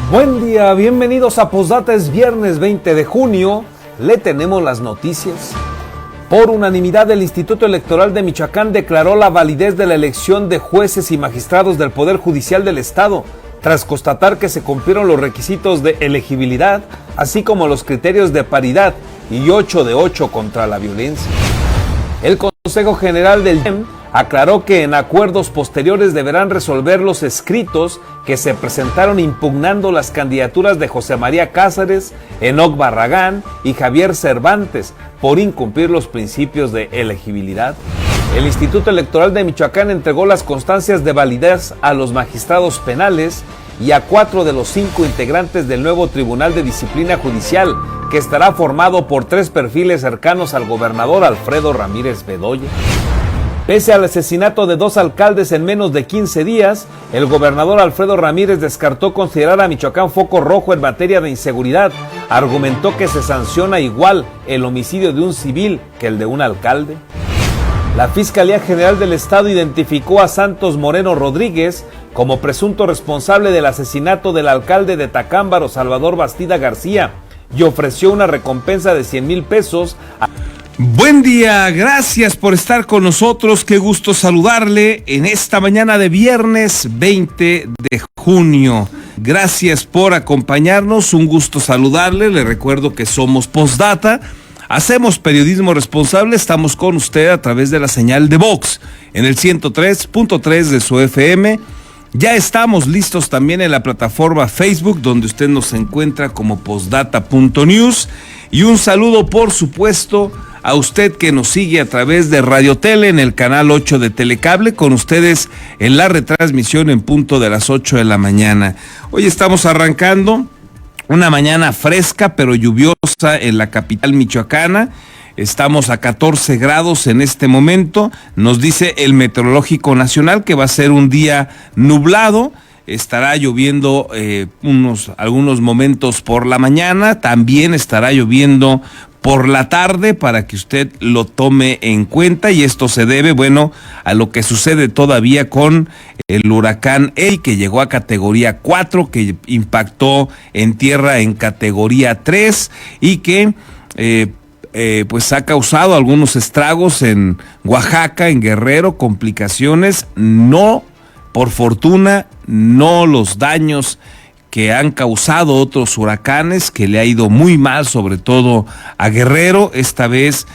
Buen día, bienvenidos a Postdata. Es viernes 20 de junio, le tenemos las noticias. Por unanimidad, el Instituto Electoral de Michoacán declaró la validez de la elección de jueces y magistrados del Poder Judicial del Estado, tras constatar que se cumplieron los requisitos de elegibilidad, así como los criterios de paridad y 8 de 8 contra la violencia. El Consejo General del IEM aclaró que en acuerdos posteriores deberán resolver los escritos que se presentaron impugnando las candidaturas de José María Cázares, Enoc Barragán y Javier Cervantes por incumplir los principios de elegibilidad. El Instituto Electoral de Michoacán entregó las constancias de validez a los magistrados penales y a 4 de los 5 integrantes del nuevo Tribunal de Disciplina Judicial, que estará formado por 3 perfiles cercanos al gobernador Alfredo Ramírez Bedoya. Pese al asesinato de 2 alcaldes en menos de 15 días, el gobernador Alfredo Ramírez descartó considerar a Michoacán foco rojo en materia de inseguridad. Argumentó que se sanciona igual el homicidio de un civil que el de un alcalde. La Fiscalía General del Estado identificó a Santos Moreno Rodríguez como presunto responsable del asesinato del alcalde de Tacámbaro, Salvador Bastida García, y ofreció una recompensa de 100,000 pesos. Buen día, gracias por estar con nosotros, qué gusto saludarle en esta mañana de viernes 20 de junio. Gracias por acompañarnos, un gusto saludarle, le recuerdo que somos Postdata, hacemos periodismo responsable, estamos con usted a través de la señal de Vox en el 103.3 de su FM. Ya estamos listos también en la plataforma Facebook, donde usted nos encuentra como postdata.news. Y un saludo, por supuesto, a usted que nos sigue a través de Radio Tele en el canal 8 de Telecable, con ustedes en la retransmisión en punto de las 8 de la mañana. Hoy estamos arrancando una mañana fresca pero lluviosa en la capital michoacana. Estamos a 14 grados en este momento. Nos dice el Meteorológico Nacional que va a ser un día nublado. Estará lloviendo algunos momentos por la mañana. También estará lloviendo por la tarde para que usted lo tome en cuenta. Y esto se debe, a lo que sucede todavía con el huracán Eri, que llegó a categoría 4, que impactó en tierra en categoría 3 y que pues ha causado algunos estragos en Oaxaca, en Guerrero, complicaciones, no, por fortuna, no los daños que han causado otros huracanes, que le ha ido muy mal, sobre todo a Guerrero. Esta vez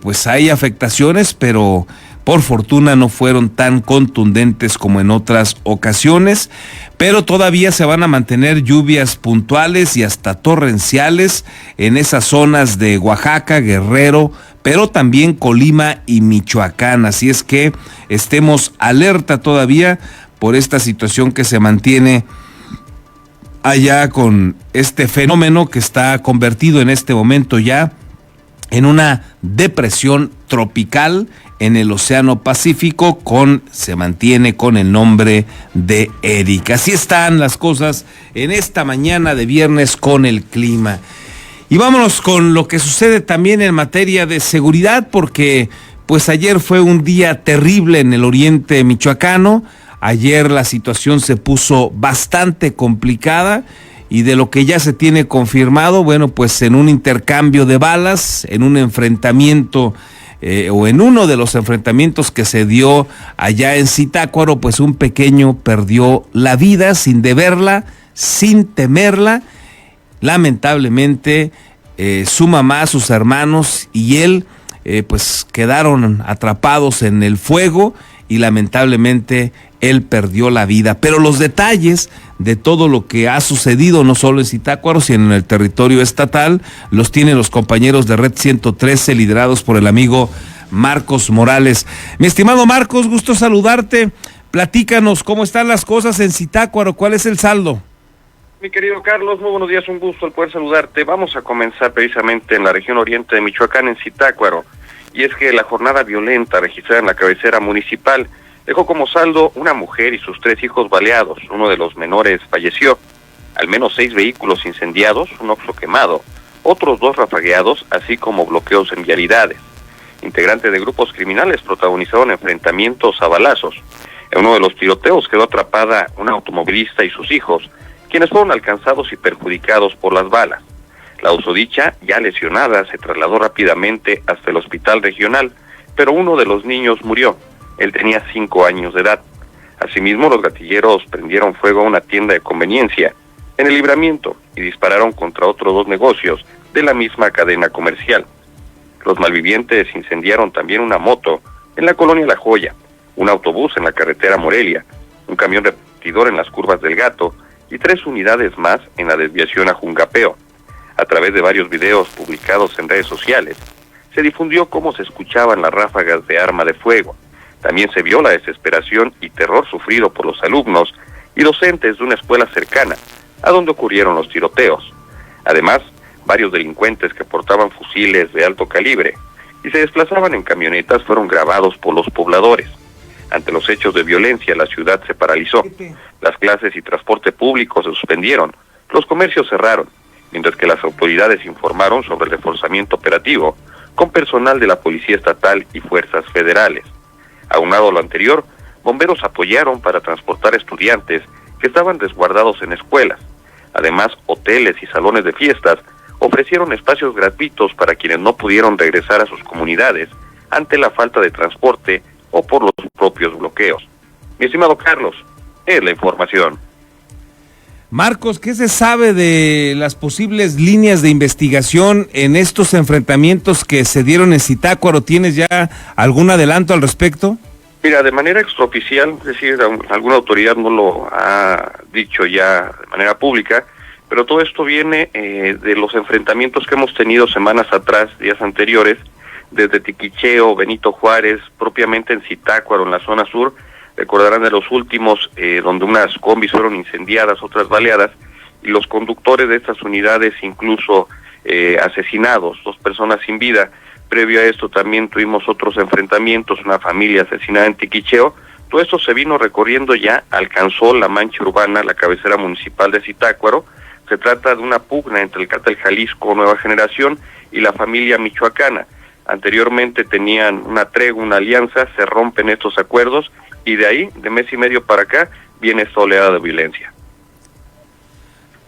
pues hay afectaciones, pero por fortuna no fueron tan contundentes como en otras ocasiones, pero todavía se van a mantener lluvias puntuales y hasta torrenciales en esas zonas de Oaxaca, Guerrero, pero también Colima y Michoacán. Así es que estemos alerta todavía por esta situación que se mantiene allá con este fenómeno que está convertido en este momento ya en una depresión tropical en el Océano Pacífico, se mantiene con el nombre de Erika. Así están las cosas en esta mañana de viernes con el clima. Y vámonos con lo que sucede también en materia de seguridad, porque pues ayer fue un día terrible en el oriente michoacano. Ayer la situación se puso bastante complicada. Y de lo que ya se tiene confirmado, pues en un intercambio de balas, en un enfrentamiento o en uno de los enfrentamientos que se dio allá en Zitácuaro, pues un pequeño perdió la vida sin deberla, sin temerla. Lamentablemente su mamá, sus hermanos y él pues quedaron atrapados en el fuego y lamentablemente él perdió la vida. Pero los detalles de todo lo que ha sucedido, no solo en Zitácuaro, sino en el territorio estatal, los tienen los compañeros de Red 113, liderados por el amigo Marcos Morales. Mi estimado Marcos, gusto saludarte. Platícanos cómo están las cosas en Zitácuaro, ¿cuál es el saldo? Mi querido Carlos, muy buenos días, un gusto el poder saludarte. Vamos a comenzar precisamente en la región oriente de Michoacán, en Zitácuaro. Y es que la jornada violenta registrada en la cabecera municipal dejó como saldo una mujer y sus 3 hijos baleados. Uno de los menores falleció. Al menos 6 vehículos incendiados, un Oxxo quemado, otros 2 rafagueados, así como bloqueos en vialidades. Integrantes de grupos criminales protagonizaron enfrentamientos a balazos. En uno de los tiroteos quedó atrapada una automovilista y sus hijos, quienes fueron alcanzados y perjudicados por las balas. La usodicha, ya lesionada, se trasladó rápidamente hasta el hospital regional, pero uno de los niños murió. Él tenía 5 años de edad. Asimismo, los gatilleros prendieron fuego a una tienda de conveniencia en el Libramiento y dispararon contra otros 2 negocios de la misma cadena comercial. Los malvivientes incendiaron también una moto en la colonia La Joya, un autobús en la carretera Morelia, un camión repetidor en las curvas del Gato y 3 unidades más en la desviación a Jungapeo. A través de varios videos publicados en redes sociales, se difundió cómo se escuchaban las ráfagas de arma de fuego. También se vio la desesperación y terror sufrido por los alumnos y docentes de una escuela cercana, a donde ocurrieron los tiroteos. Además, varios delincuentes que portaban fusiles de alto calibre y se desplazaban en camionetas fueron grabados por los pobladores. Ante los hechos de violencia, la ciudad se paralizó. Las clases y transporte público se suspendieron, los comercios cerraron, mientras que las autoridades informaron sobre el reforzamiento operativo con personal de la Policía Estatal y fuerzas federales. Aunado a lo anterior, bomberos apoyaron para transportar estudiantes que estaban resguardados en escuelas. Además, hoteles y salones de fiestas ofrecieron espacios gratuitos para quienes no pudieron regresar a sus comunidades ante la falta de transporte o por los propios bloqueos. Mi estimado Carlos, es la información. Marcos, ¿qué se sabe de las posibles líneas de investigación en estos enfrentamientos que se dieron en Zitácuaro? ¿Tienes ya algún adelanto al respecto? Mira, de manera extraoficial, es decir, alguna autoridad no lo ha dicho ya de manera pública, pero todo esto viene de los enfrentamientos que hemos tenido semanas atrás, días anteriores, desde Tiquicheo, Benito Juárez, propiamente en Zitácuaro, en la zona sur. Recordarán de los últimos, donde unas combis fueron incendiadas, otras baleadas, y los conductores de estas unidades incluso asesinados, 2 personas sin vida. Previo a esto también tuvimos otros enfrentamientos, una familia asesinada en Tiquicheo. Todo esto se vino recorriendo ya, alcanzó la mancha urbana, la cabecera municipal de Zitácuaro. Se trata de una pugna entre el Cártel Jalisco Nueva Generación y la familia michoacana. Anteriormente tenían una tregua, una alianza, se rompen estos acuerdos y de ahí, de mes y medio para acá, viene esta oleada de violencia.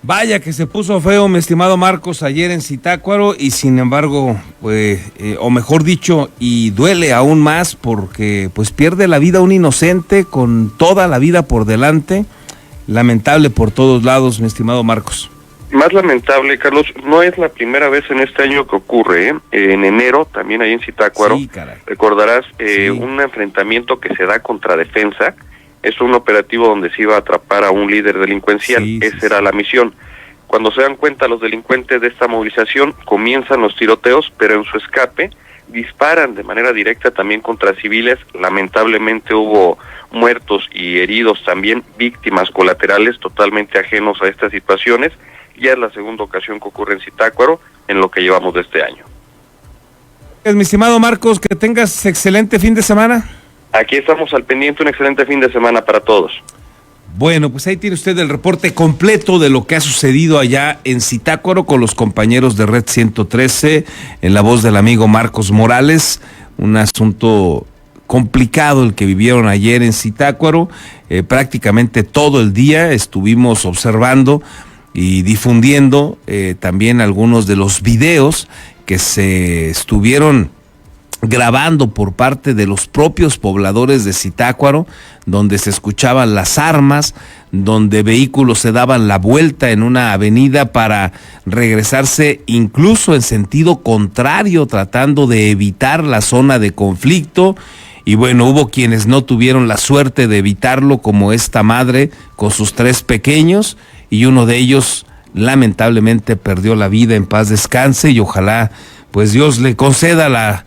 Vaya que se puso feo, mi estimado Marcos, ayer en Zitácuaro y sin embargo, pues, o mejor dicho, y duele aún más porque pues pierde la vida un inocente con toda la vida por delante. Lamentable por todos lados, mi estimado Marcos. Más lamentable, Carlos, no es la primera vez en este año que ocurre, En enero, también ahí en Zitácuaro, sí, recordarás sí. Un enfrentamiento que se da contra defensa. Es un operativo donde se iba a atrapar a un líder delincuencial, Esa era la misión. Cuando se dan cuenta los delincuentes de esta movilización, comienzan los tiroteos, pero en su escape disparan de manera directa también contra civiles. Lamentablemente hubo muertos y heridos también, víctimas colaterales totalmente ajenos a estas situaciones. Ya es la segunda ocasión que ocurre en Zitácuaro en lo que llevamos de este año. Mi estimado Marcos, que tengas excelente fin de semana. Aquí estamos al pendiente, un excelente fin de semana para todos. Bueno, pues ahí tiene usted el reporte completo de lo que ha sucedido allá en Zitácuaro con los compañeros de Red 113, en la voz del amigo Marcos Morales. Un asunto complicado el que vivieron ayer en Zitácuaro. Prácticamente todo el día estuvimos observando y difundiendo también algunos de los videos que se estuvieron grabando por parte de los propios pobladores de Zitácuaro, donde se escuchaban las armas, donde vehículos se daban la vuelta en una avenida para regresarse incluso en sentido contrario, tratando de evitar la zona de conflicto. Y bueno, hubo quienes no tuvieron la suerte de evitarlo, como esta madre con sus 3 pequeños, y uno de ellos lamentablemente perdió la vida. En paz descanse, y ojalá pues Dios le conceda la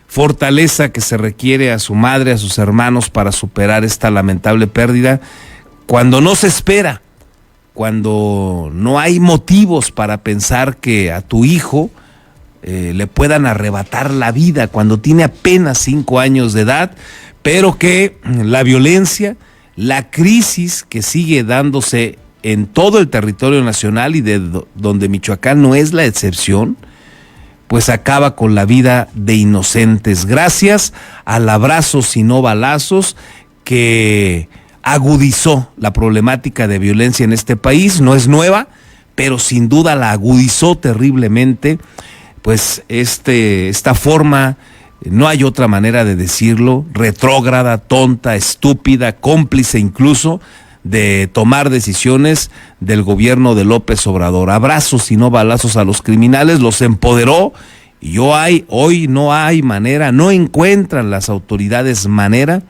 fortaleza que se requiere a su madre, a sus hermanos, para superar esta lamentable pérdida cuando no se espera, cuando no hay motivos para pensar que a tu hijo le puedan arrebatar la vida cuando tiene apenas 5 años de edad, pero que la violencia, la crisis que sigue dándose en todo el territorio nacional y de donde Michoacán no es la excepción, pues acaba con la vida de inocentes, gracias al abrazo y no balazos que agudizó la problemática de violencia en este país. No es nueva, pero sin duda la agudizó terriblemente. Pues esta forma, no hay otra manera de decirlo, retrógrada, tonta, estúpida, cómplice incluso de tomar decisiones del gobierno de López Obrador. Abrazos y no balazos a los criminales, los empoderó, y hoy no hay manera, no encuentran las autoridades manera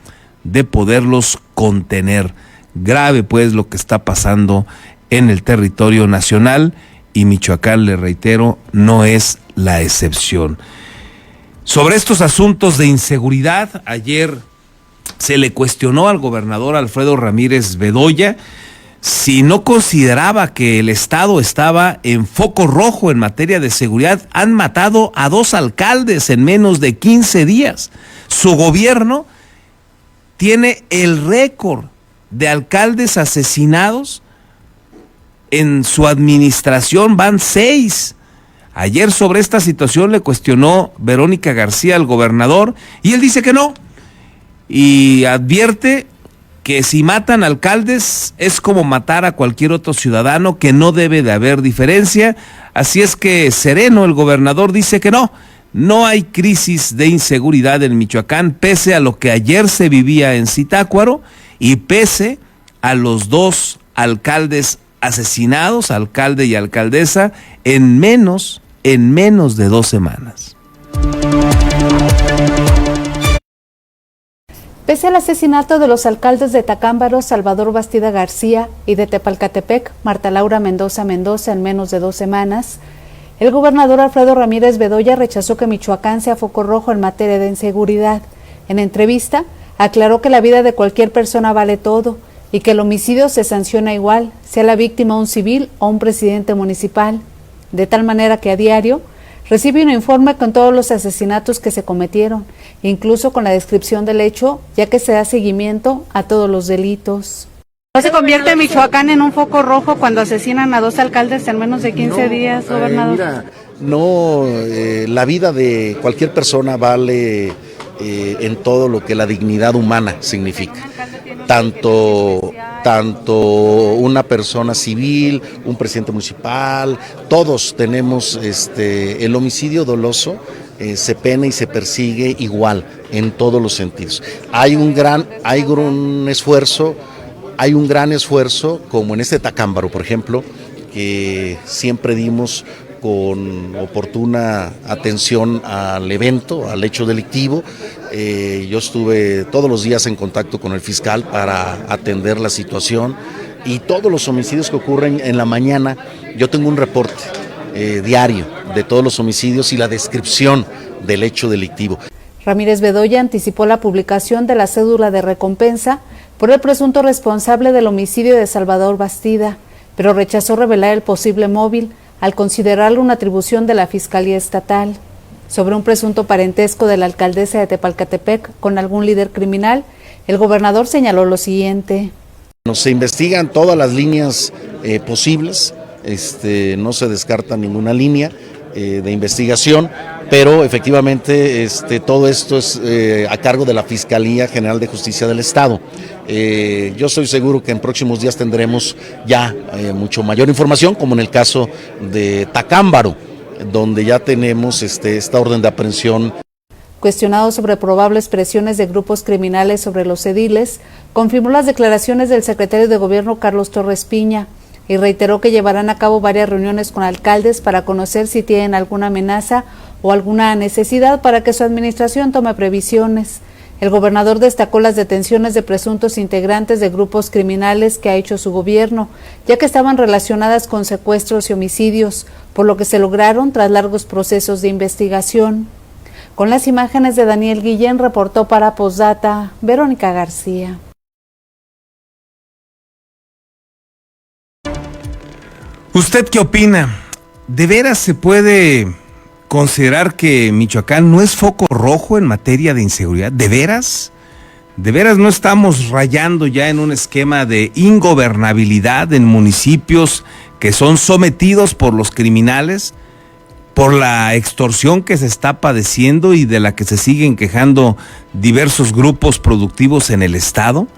de poderlos contener. Grave pues lo que está pasando en el territorio nacional, y Michoacán, le reitero, no es la excepción. Sobre estos asuntos de inseguridad, ayer se le cuestionó al gobernador Alfredo Ramírez Bedoya si no consideraba que el estado estaba en foco rojo en materia de seguridad. Han matado a 2 alcaldes en menos de 15 días. Su gobierno tiene el récord de alcaldes asesinados. En su administración van 6. Ayer sobre esta situación le cuestionó Verónica García al gobernador, y él dice que no, y advierte que si matan alcaldes es como matar a cualquier otro ciudadano, que no debe de haber diferencia. Así es que sereno el gobernador dice que no hay crisis de inseguridad en Michoacán, pese a lo que ayer se vivía en Zitácuaro y pese a los 2 alcaldes asesinados, alcalde y alcaldesa, en menos de 2 semanas. Pese al asesinato de los alcaldes de Tacámbaro, Salvador Bastida García, y de Tepalcatepec, Marta Laura Mendoza en menos de 2 semanas, el gobernador Alfredo Ramírez Bedoya rechazó que Michoacán sea foco rojo en materia de inseguridad. En entrevista, aclaró que la vida de cualquier persona vale todo y que el homicidio se sanciona igual, sea la víctima un civil o un presidente municipal, de tal manera que a diario recibe un informe con todos los asesinatos que se cometieron, incluso con la descripción del hecho, ya que se da seguimiento a todos los delitos. ¿No se convierte Michoacán en un foco rojo cuando asesinan a 2 alcaldes en menos de 15 días, gobernador? La vida de cualquier persona vale en todo lo que la dignidad humana significa. Tanto una persona civil, un presidente municipal, todos tenemos el homicidio doloso, se pena y se persigue igual en todos los sentidos. Hay un gran esfuerzo, como en Tacámbaro, por ejemplo, que siempre dimos con oportuna atención al evento, al hecho delictivo. Yo estuve todos los días en contacto con el fiscal para atender la situación, y todos los homicidios que ocurren en la mañana, yo tengo un reporte diario de todos los homicidios y la descripción del hecho delictivo. Ramírez Bedoya anticipó la publicación de la cédula de recompensa por el presunto responsable del homicidio de Salvador Bastida, pero rechazó revelar el posible móvil al considerarlo una atribución de la Fiscalía Estatal. Sobre un presunto parentesco de la alcaldesa de Tepalcatepec con algún líder criminal, el gobernador señaló lo siguiente. Se investigan todas las líneas posibles, no se descarta ninguna línea de investigación, pero efectivamente todo esto es a cargo de la Fiscalía General de Justicia del Estado. Yo estoy seguro que en próximos días tendremos ya mucho mayor información, como en el caso de Tacámbaro, donde ya tenemos esta orden de aprehensión. Cuestionado sobre probables presiones de grupos criminales sobre los ediles, confirmó las declaraciones del secretario de Gobierno Carlos Torres Piña y reiteró que llevarán a cabo varias reuniones con alcaldes para conocer si tienen alguna amenaza o alguna necesidad para que su administración tome previsiones. El gobernador destacó las detenciones de presuntos integrantes de grupos criminales que ha hecho su gobierno, ya que estaban relacionadas con secuestros y homicidios, por lo que se lograron tras largos procesos de investigación. Con las imágenes de Daniel Guillén, reportó para Postdata Verónica García. ¿Usted qué opina? ¿De veras se puede considerar que Michoacán no es foco rojo en materia de inseguridad? ¿De veras? ¿De veras no estamos rayando ya en un esquema de ingobernabilidad en municipios que son sometidos por los criminales, por la extorsión que se está padeciendo y de la que se siguen quejando diversos grupos productivos en el estado?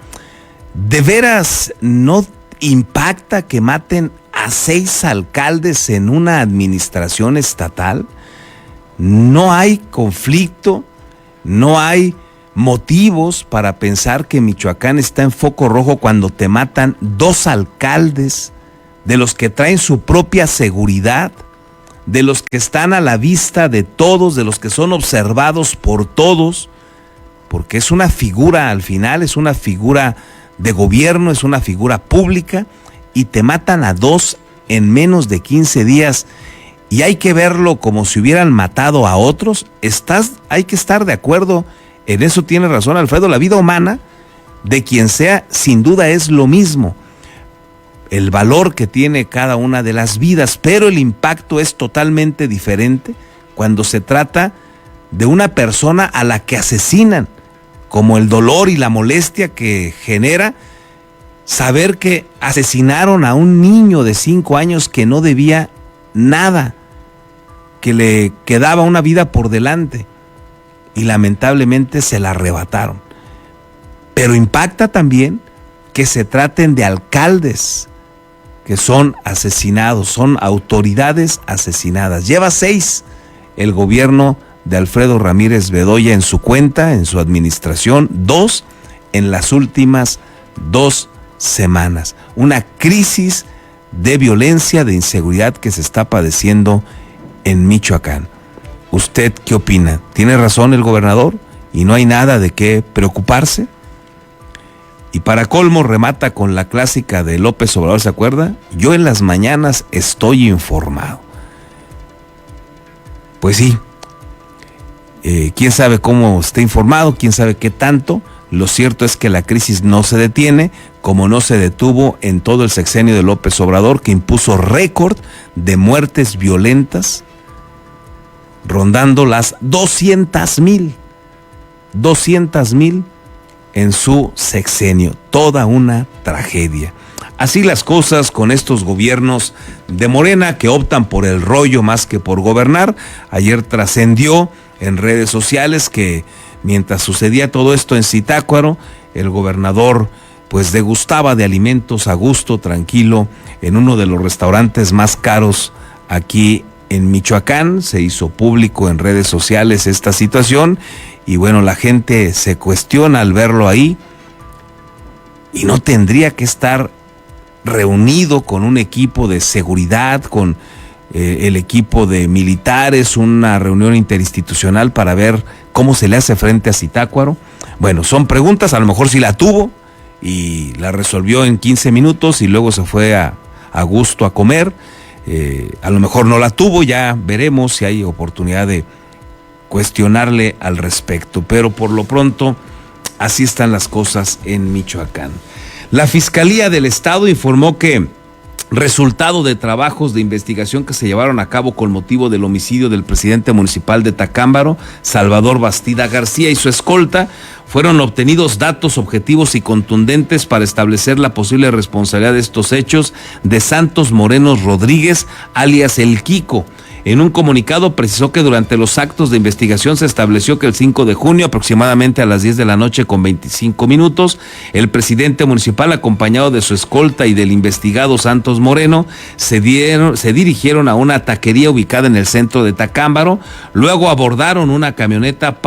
¿De veras no impacta que maten a 6 alcaldes en una administración estatal? No hay conflicto, no hay motivos para pensar que Michoacán está en foco rojo cuando te matan 2 alcaldes de los que traen su propia seguridad, de los que están a la vista de todos, de los que son observados por todos, porque es una figura, al final es una figura de gobierno, es una figura pública, y te matan a 2 en menos de 15 días, y hay que verlo como si hubieran matado a otros. Hay que estar de acuerdo, en eso tiene razón Alfredo, la vida humana, de quien sea, sin duda es lo mismo, el valor que tiene cada una de las vidas, pero el impacto es totalmente diferente cuando se trata de una persona a la que asesinan, como el dolor y la molestia que genera saber que asesinaron a un niño de 5 años que no debía nada, que le quedaba una vida por delante y lamentablemente se la arrebataron. Pero impacta también que se traten de alcaldes que son asesinados, son autoridades asesinadas. Lleva 6 el gobierno de Alfredo Ramírez Bedoya en su cuenta, en su administración, 2 en las últimas 2 semanas. Una crisis de violencia, de inseguridad que se está padeciendo en Michoacán. ¿Usted qué opina? ¿Tiene razón el gobernador y no hay nada de qué preocuparse? Y para colmo remata con la clásica de López Obrador, ¿se acuerda? Yo en las mañanas estoy informado. Pues sí. Quién sabe cómo está informado, quién sabe qué tanto. Lo cierto es que la crisis no se detiene, como no se detuvo en todo el sexenio de López Obrador, que impuso récord de muertes violentas, rondando las 200,000 en su sexenio. Toda una tragedia. Así las cosas con estos gobiernos de Morena que optan por el rollo más que por gobernar. Ayer trascendió en redes sociales que mientras sucedía todo esto en Zitácuaro, el gobernador pues degustaba de alimentos a gusto, tranquilo, en uno de los restaurantes más caros aquí en Michoacán. Se hizo público en redes sociales esta situación y bueno, la gente se cuestiona al verlo ahí, y no tendría que estar reunido con un equipo de seguridad, con el equipo de militares, una reunión interinstitucional para ver cómo se le hace frente a Zitácuaro. Bueno, son preguntas, a lo mejor sí la tuvo y la resolvió en 15 minutos y luego se fue a gusto a comer. A lo mejor no la tuvo, ya veremos si hay oportunidad de cuestionarle al respecto, pero por lo pronto así están las cosas en Michoacán. La Fiscalía del Estado informó que resultado de trabajos de investigación que se llevaron a cabo con motivo del homicidio del presidente municipal de Tacámbaro, Salvador Bastida García, y su escolta, fueron obtenidos datos objetivos y contundentes para establecer la posible responsabilidad de estos hechos de Santos Moreno Rodríguez, alias El Kiko. En un comunicado precisó que durante los actos de investigación se estableció que el 5 de junio, aproximadamente a las 10 de la noche con 25 minutos, el presidente municipal, acompañado de su escolta y del investigado Santos Moreno, se dirigieron a una taquería ubicada en el centro de Tacámbaro. Luego abordaron una camioneta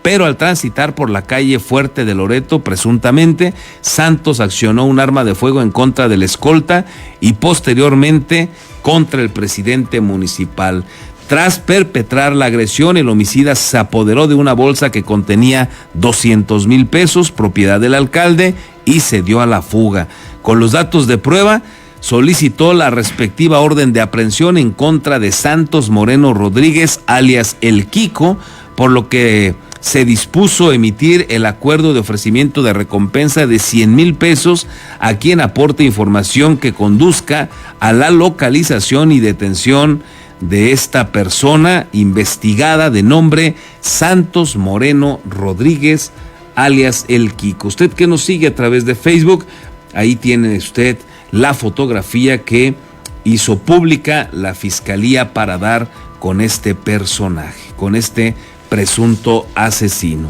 pero al transitar por la calle Fuerte de Loreto, presuntamente, Santos accionó un arma de fuego en contra del escolta y posteriormente contra el presidente municipal. Tras perpetrar la agresión, el homicida se apoderó de una bolsa que contenía 200,000 pesos, propiedad del alcalde, y se dio a la fuga. Con los datos de prueba, solicitó la respectiva orden de aprehensión en contra de Santos Moreno Rodríguez, alias El Kiko, por lo que se dispuso emitir el acuerdo de ofrecimiento de recompensa de 100,000 pesos a quien aporte información que conduzca a la localización y detención de esta persona investigada de nombre Santos Moreno Rodríguez, alias El Kiko. Usted que nos sigue a través de Facebook, ahí tiene usted la fotografía que hizo pública la Fiscalía para dar con este personaje, con este presunto asesino.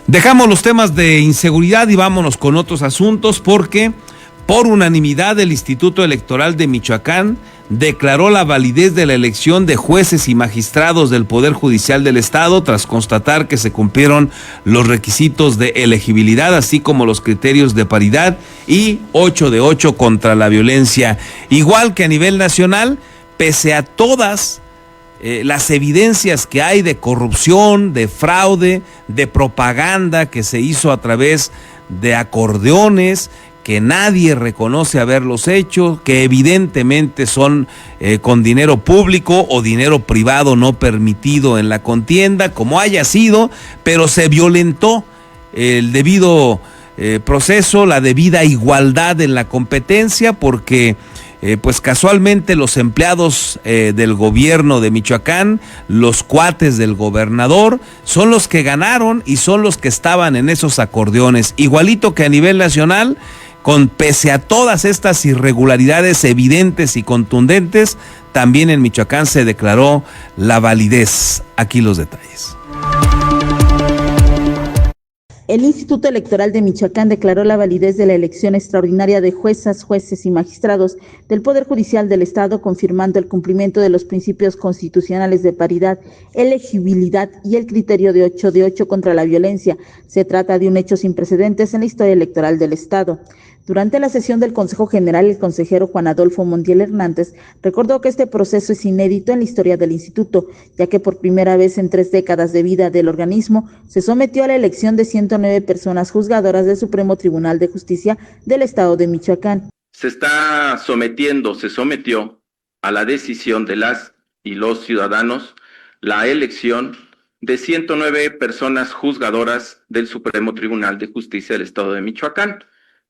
Dejamos los temas de inseguridad y vámonos con otros asuntos porque por unanimidad el Instituto Electoral de Michoacán declaró la validez de la elección de jueces y magistrados del Poder Judicial del Estado tras constatar que se cumplieron los requisitos de elegibilidad, así como los criterios de paridad y 8 de 8 contra la violencia. Igual que a nivel nacional, pese a todas las evidencias que hay de corrupción, de fraude, de propaganda que se hizo a través de acordeones, que nadie reconoce haberlos hecho, que evidentemente son con dinero público o dinero privado no permitido en la contienda, como haya sido, pero se violentó el debido proceso, la debida igualdad en la competencia, porque pues casualmente los empleados del gobierno de Michoacán, los cuates del gobernador, son los que ganaron y son los que estaban en esos acordeones, igualito que a nivel nacional. Pese a todas estas irregularidades evidentes y contundentes, también en Michoacán se declaró la validez. Aquí los detalles. El Instituto Electoral de Michoacán declaró la validez de la elección extraordinaria de juezas, jueces y magistrados del Poder Judicial del Estado, confirmando el cumplimiento de los principios constitucionales de paridad, elegibilidad y el criterio de 8 de 8 contra la violencia. Se trata de un hecho sin precedentes en la historia electoral del Estado. Durante la sesión del Consejo General, el consejero Juan Adolfo Montiel Hernández recordó que este proceso es inédito en la historia del instituto, ya que por primera vez en 3 décadas de vida del organismo se sometió a la elección de 109 personas juzgadoras del Supremo Tribunal de Justicia del Estado de Michoacán. Se sometió a la decisión de las y los ciudadanos la elección de 109 personas juzgadoras del Supremo Tribunal de Justicia del Estado de Michoacán.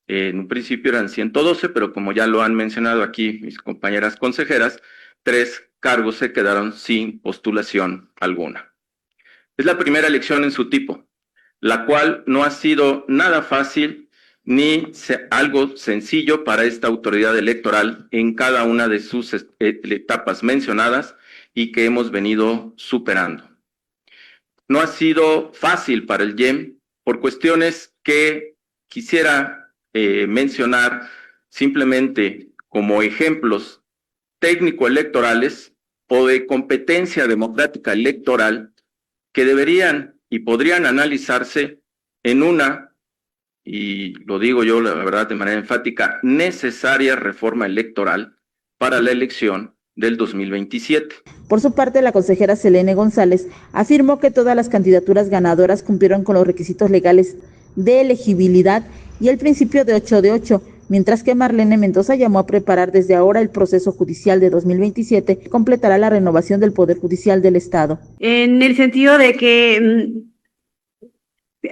En un principio eran 112, pero como ya lo han mencionado aquí mis compañeras consejeras, 3 cargos se quedaron sin postulación alguna. Es la primera elección en su tipo, la cual no ha sido nada fácil ni algo sencillo para esta autoridad electoral en cada una de sus etapas mencionadas y que hemos venido superando. No ha sido fácil para el IEM por cuestiones que quisiera mencionar simplemente como ejemplos técnico-electorales o de competencia democrática electoral que deberían y podrían analizarse en una, y lo digo yo la verdad de manera enfática, necesaria reforma electoral para la elección del 2027. Por su parte, la consejera Selene González afirmó que todas las candidaturas ganadoras cumplieron con los requisitos legales de elegibilidad y el principio de 8 de 8, mientras que Marlene Mendoza llamó a preparar desde ahora el proceso judicial de 2027, que completará la renovación del Poder Judicial del Estado. En el sentido de que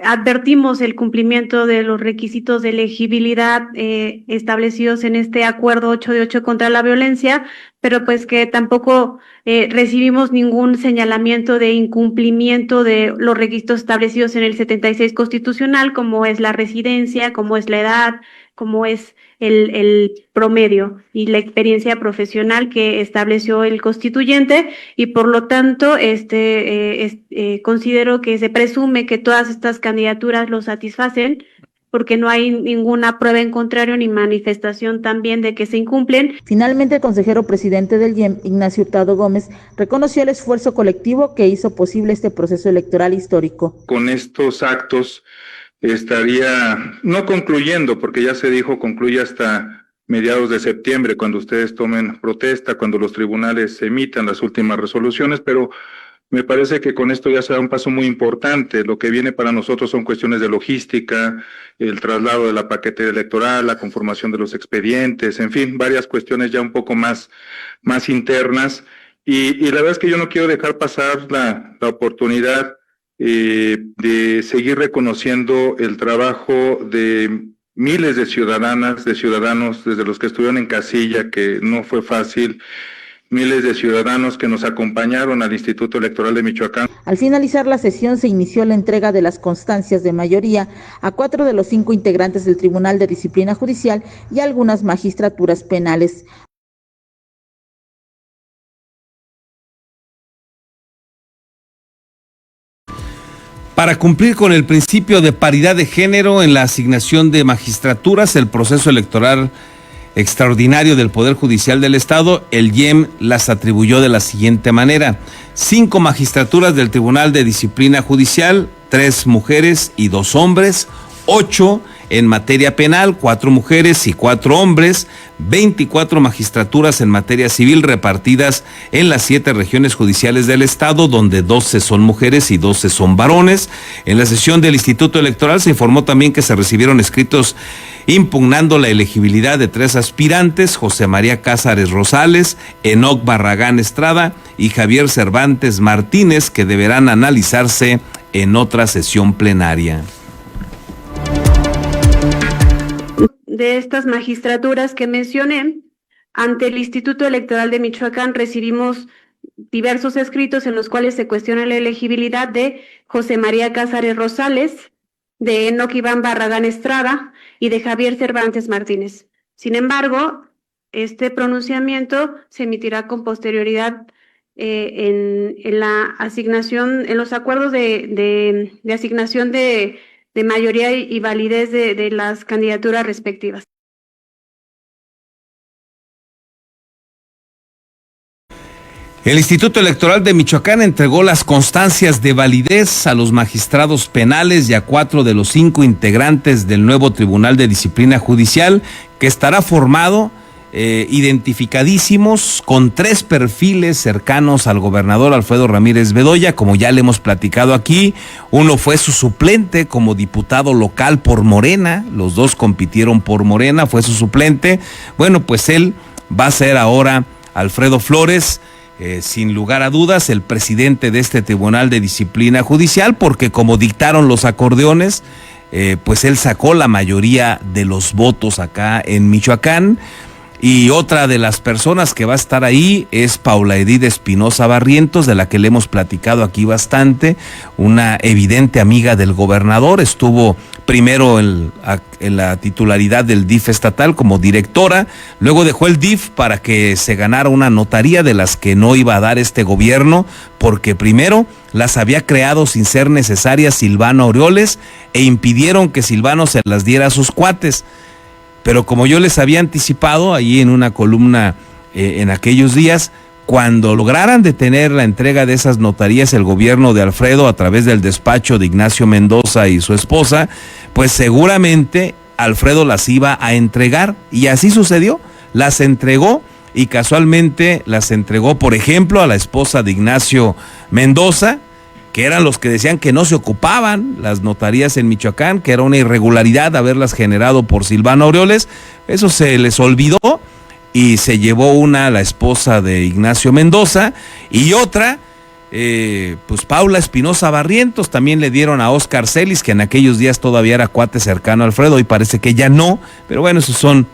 advertimos el cumplimiento de los requisitos de elegibilidad establecidos en este acuerdo 8 de 8 contra la violencia, pero pues que tampoco recibimos ningún señalamiento de incumplimiento de los requisitos establecidos en el 76 constitucional, como es la residencia, como es la edad, como es el promedio y la experiencia profesional que estableció el constituyente, y por lo tanto considero que se presume que todas estas candidaturas lo satisfacen, porque no hay ninguna prueba en contrario ni manifestación también de que se incumplen. Finalmente, el consejero presidente del IEM, Ignacio Hurtado Gómez, reconoció el esfuerzo colectivo que hizo posible este proceso electoral histórico. Con estos actos estaría no concluyendo, porque ya se dijo, concluye hasta mediados de septiembre, cuando ustedes tomen protesta, cuando los tribunales emitan las últimas resoluciones, pero me parece que con esto ya se da un paso muy importante. Lo que viene para nosotros son cuestiones de logística, el traslado de la paquetería electoral, la conformación de los expedientes, en fin, varias cuestiones ya un poco más internas. Y la verdad es que yo no quiero dejar pasar la oportunidad de seguir reconociendo el trabajo de miles de ciudadanas, de ciudadanos, desde los que estuvieron en casilla, que no fue fácil, miles de ciudadanos que nos acompañaron al Instituto Electoral de Michoacán. Al finalizar la sesión se inició la entrega de las constancias de mayoría a 4 de los 5 integrantes del Tribunal de Disciplina Judicial y a algunas magistraturas penales. Para cumplir con el principio de paridad de género en la asignación de magistraturas, el proceso electoral extraordinario del Poder Judicial del Estado, el IEM las atribuyó de la siguiente manera: 5 magistraturas del Tribunal de Disciplina Judicial, 3 mujeres y 2 hombres, 8 en materia penal, 4 mujeres y 4 hombres, 24 magistraturas en materia civil repartidas en las 7 regiones judiciales del Estado, donde 12 son mujeres y 12 son varones. En la sesión del Instituto Electoral se informó también que se recibieron escritos impugnando la elegibilidad de 3 aspirantes: José María Cázares Rosales, Enoc Barragán Estrada y Javier Cervantes Martínez, que deberán analizarse en otra sesión plenaria. De estas magistraturas que mencioné, ante el Instituto Electoral de Michoacán recibimos diversos escritos en los cuales se cuestiona la elegibilidad de José María Cázares Rosales, de Enoc Iván Barragán Estrada y de Javier Cervantes Martínez. Sin embargo, este pronunciamiento se emitirá con posterioridad en la asignación, en los acuerdos de asignación de mayoría y validez de las candidaturas respectivas. El Instituto Electoral de Michoacán entregó las constancias de validez a los magistrados penales y a 4 de los 5 integrantes del nuevo Tribunal de Disciplina Judicial, que estará formado identificadísimos con 3 perfiles cercanos al gobernador Alfredo Ramírez Bedoya, como ya le hemos platicado aquí. Uno fue su suplente como diputado local por Morena, los 2 compitieron por Morena, fue su suplente. Bueno, pues él va a ser ahora Alfredo Flores, sin lugar a dudas, el presidente de este Tribunal de Disciplina Judicial, porque como dictaron los acordeones, pues él sacó la mayoría de los votos acá en Michoacán. Y otra de las personas que va a estar ahí es Paula Edith Espinosa Barrientos, de la que le hemos platicado aquí bastante, una evidente amiga del gobernador. Estuvo primero en la titularidad del DIF estatal como directora, luego dejó el DIF para que se ganara una notaría de las que no iba a dar este gobierno, porque primero las había creado sin ser necesarias Silvano Aureoles e impidieron que Silvano se las diera a sus cuates. Pero como yo les había anticipado ahí en una columna en aquellos días, cuando lograran detener la entrega de esas notarías el gobierno de Alfredo a través del despacho de Ignacio Mendoza y su esposa, pues seguramente Alfredo las iba a entregar, y así sucedió. Las entregó, y casualmente las entregó, por ejemplo, a la esposa de Ignacio Mendoza, que eran los que decían que no se ocupaban las notarías en Michoacán, que era una irregularidad haberlas generado por Silvano Aureoles. Eso se les olvidó y se llevó una la esposa de Ignacio Mendoza, y otra, pues Paula Espinosa Barrientos, también le dieron a Óscar Celis, que en aquellos días todavía era cuate cercano a Alfredo, y parece que ya no, pero bueno, esos son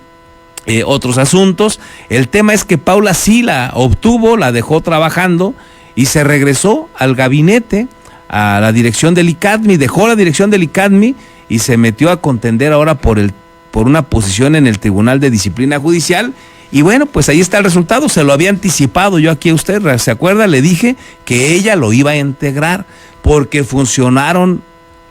otros asuntos. El tema es que Paula sí la obtuvo, la dejó trabajando, y se regresó al gabinete, a la dirección del ICADMI, dejó la dirección del ICADMI y se metió a contender ahora por una posición en el Tribunal de Disciplina Judicial. Y bueno, pues ahí está el resultado. Se lo había anticipado yo aquí a usted, ¿se acuerda? Le dije que ella lo iba a integrar, porque funcionaron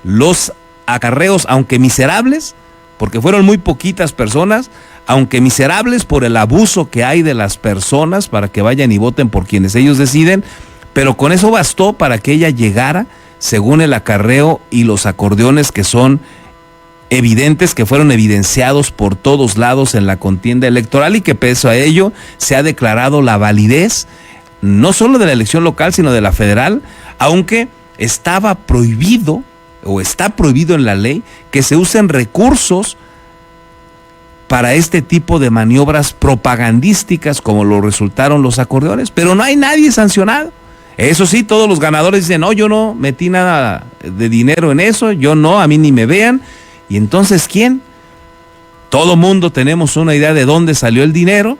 los acarreos, aunque miserables, porque fueron muy poquitas personas, aunque miserables por el abuso que hay de las personas para que vayan y voten por quienes ellos deciden, pero con eso bastó para que ella llegara, según el acarreo y los acordeones que son evidentes, que fueron evidenciados por todos lados en la contienda electoral, y que pese a ello se ha declarado la validez no solo de la elección local, sino de la federal, aunque estaba prohibido, o está prohibido en la ley, que se usen recursos para este tipo de maniobras propagandísticas como lo resultaron los acordeones, pero no hay nadie sancionado. Eso sí, todos los ganadores dicen: no, yo no metí nada de dinero en eso, yo no, a mí ni me vean. Y entonces, ¿quién? Todo mundo tenemos una idea de dónde salió el dinero,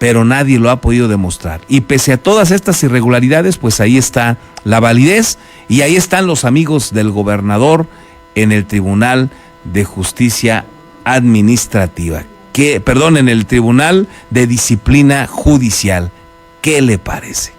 pero nadie lo ha podido demostrar. Y pese a todas estas irregularidades, pues ahí está la validez, y ahí están los amigos del gobernador en el Tribunal de Justicia Administrativa, en el Tribunal de Disciplina Judicial. ¿Qué le parece?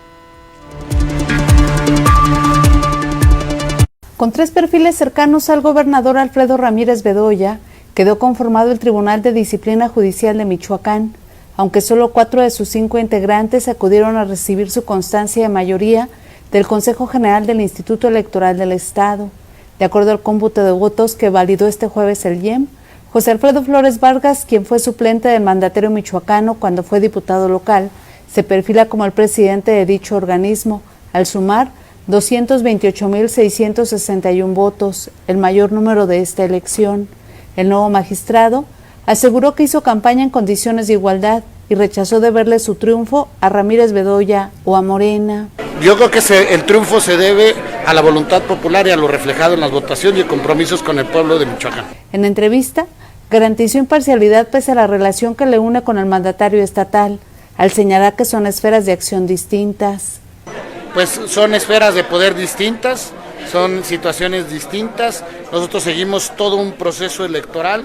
Con 3 perfiles cercanos al gobernador Alfredo Ramírez Bedoya, quedó conformado el Tribunal de Disciplina Judicial de Michoacán, aunque solo 4 de sus 5 integrantes acudieron a recibir su constancia de mayoría del Consejo General del Instituto Electoral del Estado. De acuerdo al cómputo de votos que validó este jueves el IEM, José Alfredo Flores Vargas, quien fue suplente del mandatario michoacano cuando fue diputado local, se perfila como el presidente de dicho organismo, al sumar 228.661 votos, el mayor número de esta elección. El nuevo magistrado aseguró que hizo campaña en condiciones de igualdad y rechazó deberle su triunfo a Ramírez Bedoya o a Morena. Yo creo que el triunfo se debe a la voluntad popular y a lo reflejado en las votaciones y compromisos con el pueblo de Michoacán. En entrevista, garantizó imparcialidad pese a la relación que le une con el mandatario estatal, al señalar que son esferas de acción distintas. Pues son esferas de poder distintas, son situaciones distintas. Nosotros seguimos todo un proceso electoral,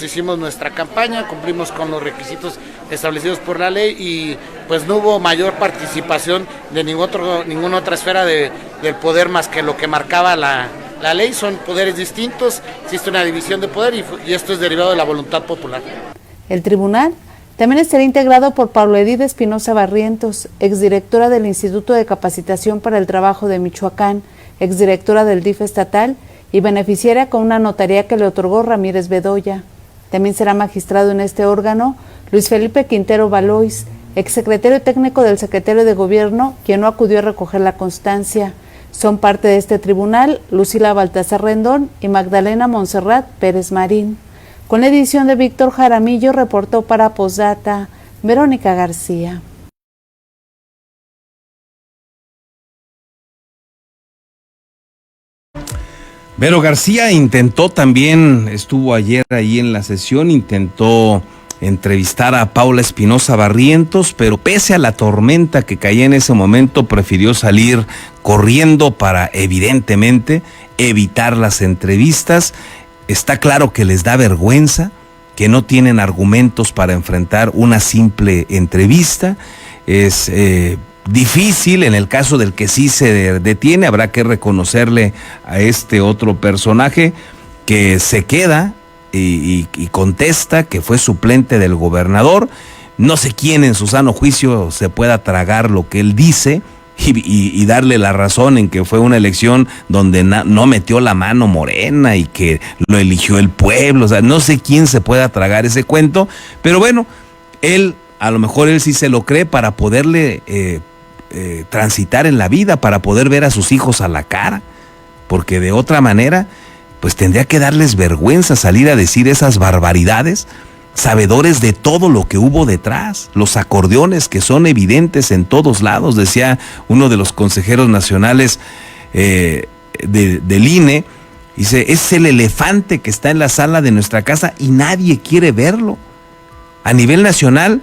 hicimos nuestra campaña, cumplimos con los requisitos establecidos por la ley y pues no hubo mayor participación de ninguna otra esfera del poder más que lo que marcaba la ley. Son poderes distintos, existe una división de poder y esto es derivado de la voluntad popular. El tribunal también estará integrado por Paula Edith Espinosa Barrientos, exdirectora del Instituto de Capacitación para el Trabajo de Michoacán, exdirectora del DIF estatal y beneficiaria con una notaría que le otorgó Ramírez Bedoya. También será magistrado en este órgano Luis Felipe Quintero Valois, exsecretario técnico del secretario de Gobierno, quien no acudió a recoger la constancia. Son parte de este tribunal Lucila Baltasar Rendón y Magdalena Montserrat Pérez Marín. Con la edición de Víctor Jaramillo, reportó para Postdata Verónica García. Vero García estuvo ayer ahí en la sesión, intentó entrevistar a Paula Espinosa Barrientos, pero pese a la tormenta que caía en ese momento, prefirió salir corriendo para, evidentemente, evitar las entrevistas. Está claro que les da vergüenza, que no tienen argumentos para enfrentar una simple entrevista. Es difícil, en el caso del que sí se detiene, habrá que reconocerle a este otro personaje que se queda y contesta que fue suplente del gobernador. No sé quién en su sano juicio se pueda tragar lo que él dice y darle la razón en que fue una elección donde no metió la mano Morena y que lo eligió el pueblo. O sea, no sé quién se pueda tragar ese cuento, pero bueno, a lo mejor él sí se lo cree para poderle transitar en la vida, para poder ver a sus hijos a la cara, porque de otra manera pues tendría que darles vergüenza salir a decir esas barbaridades, sabedores de todo lo que hubo detrás, los acordeones que son evidentes en todos lados. Decía uno de los consejeros nacionales del INE, dice, es el elefante que está en la sala de nuestra casa y nadie quiere verlo. A nivel nacional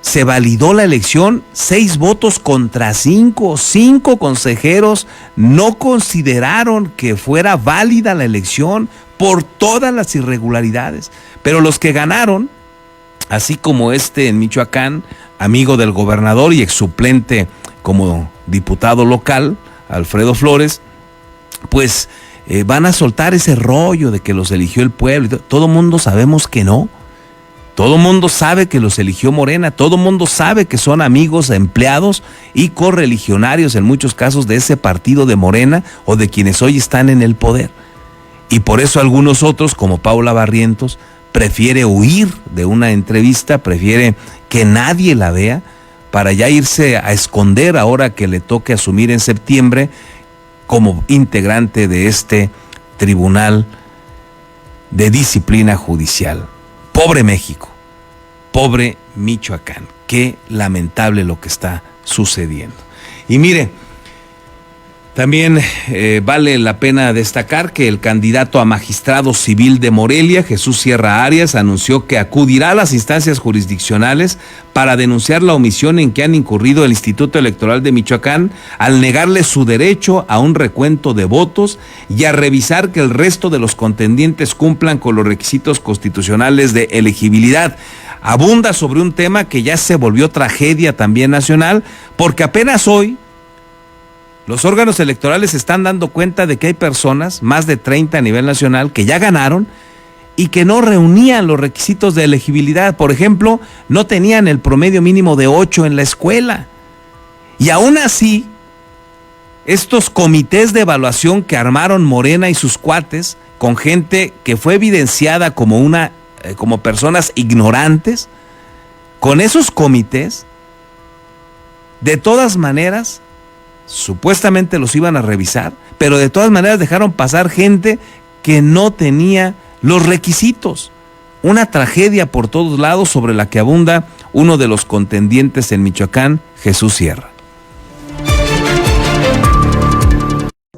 se validó la elección, 6 votos contra 5. 5 consejeros no consideraron que fuera válida la elección por todas las irregularidades. Pero los que ganaron, así como en Michoacán, amigo del gobernador y exsuplente como diputado local, Alfredo Flores, pues van a soltar ese rollo de que los eligió el pueblo. Todo mundo sabemos que no. Todo mundo sabe que los eligió Morena, todo mundo sabe que son amigos, empleados y correligionarios en muchos casos de ese partido de Morena o de quienes hoy están en el poder. Y por eso algunos otros, como Paula Barrientos, prefiere huir de una entrevista, prefiere que nadie la vea para ya irse a esconder ahora que le toque asumir en septiembre como integrante de este Tribunal de Disciplina Judicial. Pobre México, pobre Michoacán, qué lamentable lo que está sucediendo. Y mire, también vale la pena destacar que el candidato a magistrado civil de Morelia, Jesús Sierra Arias, anunció que acudirá a las instancias jurisdiccionales para denunciar la omisión en que han incurrido el Instituto Electoral de Michoacán al negarle su derecho a un recuento de votos y a revisar que el resto de los contendientes cumplan con los requisitos constitucionales de elegibilidad. Abunda sobre un tema que ya se volvió tragedia también nacional, porque apenas hoy Los órganos electorales se están dando cuenta de que hay personas, más de 30 a nivel nacional, que ya ganaron y que no reunían los requisitos de elegibilidad. Por ejemplo, no tenían el promedio mínimo de 8 en la escuela. Y aún así, estos comités de evaluación que armaron Morena y sus cuates, con gente que fue evidenciada como personas ignorantes, con esos comités, de todas maneras, supuestamente los iban a revisar, pero de todas maneras dejaron pasar gente que no tenía los requisitos. Una tragedia por todos lados sobre la que abunda uno de los contendientes en Michoacán, Jesús Sierra.